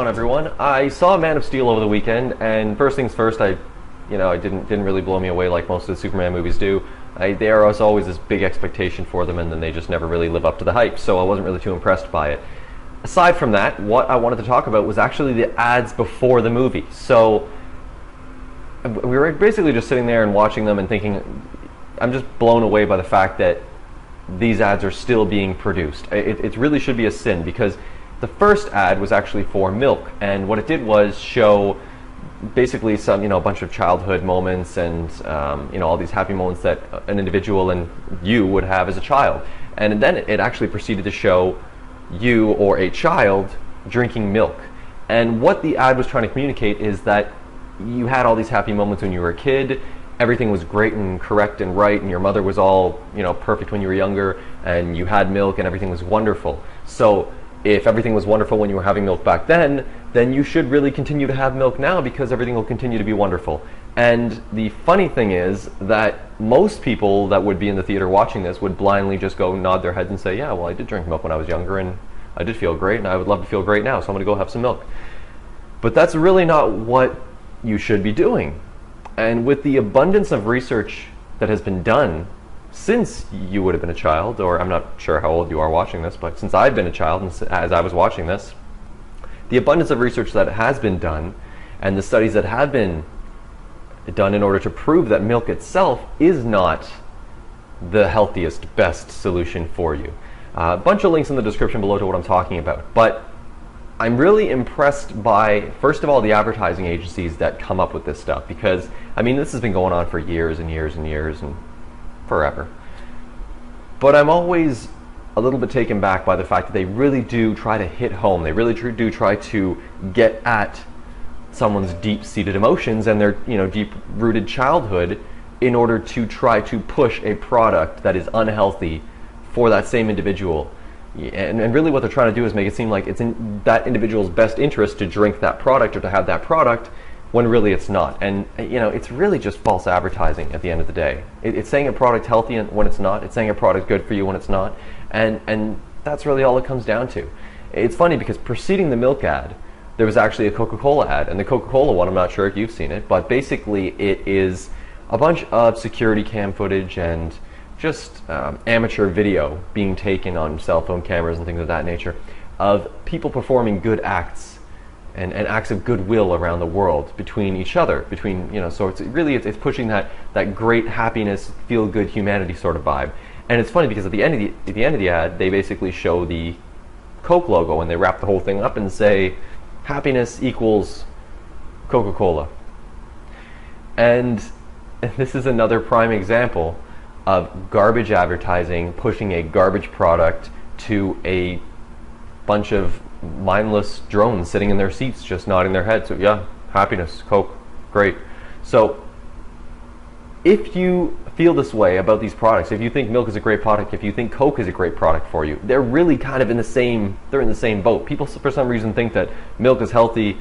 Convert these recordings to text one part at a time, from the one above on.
on, everyone? I saw Man of Steel over the weekend, and first things first, it didn't really blow me away like most of the Superman movies do. There was always this big expectation for them, and then they just never really live up to the hype, so I wasn't really too impressed by it. Aside from that, what I wanted to talk about was actually the ads before the movie. So we were basically just sitting there and watching them and thinking, I'm just blown away by the fact that these ads are still being produced. It really should be a sin, because the first ad was actually for milk, and what it did was show basically some, a bunch of childhood moments and all these happy moments that an individual and you would have as a child. And then it actually proceeded to show you or a child drinking milk. And what the ad was trying to communicate is that you had all these happy moments when you were a kid, everything was great and correct and right, and your mother was all perfect when you were younger, and you had milk and everything was wonderful. So if everything was wonderful when you were having milk back then you should really continue to have milk now, because everything will continue to be wonderful. And the funny thing is that most people that would be in the theater watching this would blindly just go nod their heads and say, yeah, well, I did drink milk when I was younger and I did feel great and I would love to feel great now, so I'm going to go have some milk. But that's really not what you should be doing. And with the abundance of research that has been done since you would have been a child, or I'm not sure how old you are watching this, but since I've been a child and as I was watching this, the abundance of research that has been done and the studies that have been done in order to prove that milk itself is not the healthiest, best solution for you. A bunch of links in the description below to what I'm talking about. But I'm really impressed by, first of all, the advertising agencies that come up with this stuff, because, this has been going on for years and years and years and forever. But I'm always a little bit taken back by the fact that they really do try to hit home. They really do try to get at someone's deep-seated emotions and their deep-rooted childhood in order to try to push a product that is unhealthy for that same individual. And really what they're trying to do is make it seem like it's in that individual's best interest to drink that product or to have that product, when really it's not. And it's really just false advertising at the end of the day. It's saying a product healthy when it's not. It's saying a product good for you when it's not. And that's really all it comes down to. It's funny because preceding the milk ad, there was actually a Coca Cola ad. And the Coca Cola one, I'm not sure if you've seen it, but basically it is a bunch of security cam footage and just amateur video being taken on cell phone cameras and things of that nature of people performing good acts and acts of goodwill around the world between each other, so it's pushing that great happiness, feel good humanity sort of vibe. And it's funny because at the end of the ad, they basically show the Coke logo and they wrap the whole thing up and say happiness equals Coca Cola. And this is another prime example of garbage advertising pushing a garbage product to a bunch of mindless drones sitting in their seats just nodding their heads. So yeah, happiness, Coke, great. So if you feel this way about these products, if you think milk is a great product, if you think Coke is a great product for you, they're really kind of in the same boat. People for some reason think that milk is healthy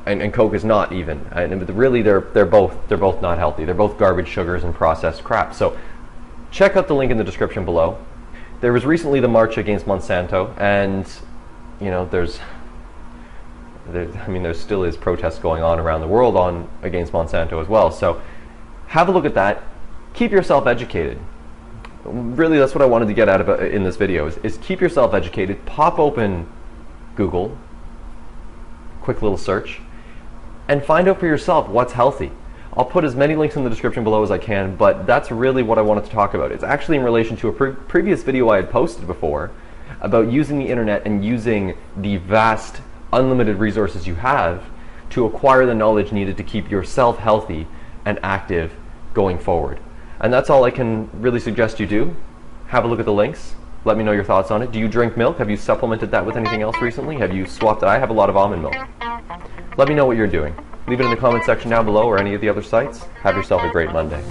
and Coke is not even. And really they're both not healthy. They're both garbage sugars and processed crap. So check out the link in the description below. There was recently the march against Monsanto, and there still is protests going on around the world against Monsanto as well. So have a look at that. Keep yourself educated. Really, that's what I wanted to get out of in this video is keep yourself educated. Pop open Google, quick little search, and find out for yourself what's healthy. I'll put as many links in the description below as I can, but that's really what I wanted to talk about. It's actually in relation to a previous video I had posted before about using the internet and using the vast, unlimited resources you have to acquire the knowledge needed to keep yourself healthy and active going forward. And that's all I can really suggest you do. Have a look at the links. Let me know your thoughts on it. Do you drink milk? Have you supplemented that with anything else recently? Have you swapped it? I have a lot of almond milk. Let me know what you're doing. Leave it in the comment section down below or any of the other sites. Have yourself a great Monday.